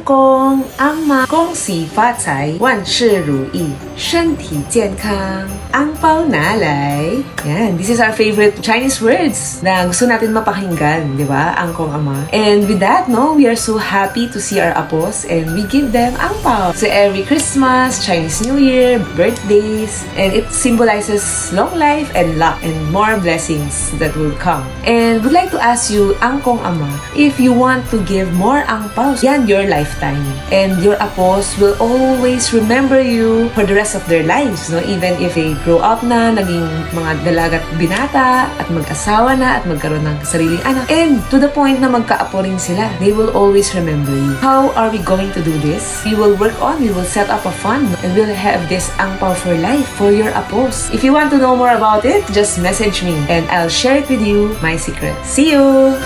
公阿妈恭喜发财，万事如意，身体健康，ang pao nalay. Yan, this is our favorite Chinese words na gusto natin mapakinggan, di ba? Angkong ama. And with that, no, we are so happy to see our apos and we give them ang pao. So every Christmas, Chinese New Year, birthdays, and it symbolizes long life and luck and more blessings that will come. And would like to ask you, angkong ama, if you want to give more ang paos, yan your lifetime. And your apos will always remember you for the rest of their lives, no? Even if they grow up na, naging mga dalagat binata, at mag-asawa na, at magkaroon ng sariling anak. And to the point na magkaapo rin sila, they will always remember you. How are we going to do this? We will work on, we will set up a fund, and we'll have this ang pao for life for your apos. If you want to know more about it, just message me, and I'll share it with you, my secret. See you!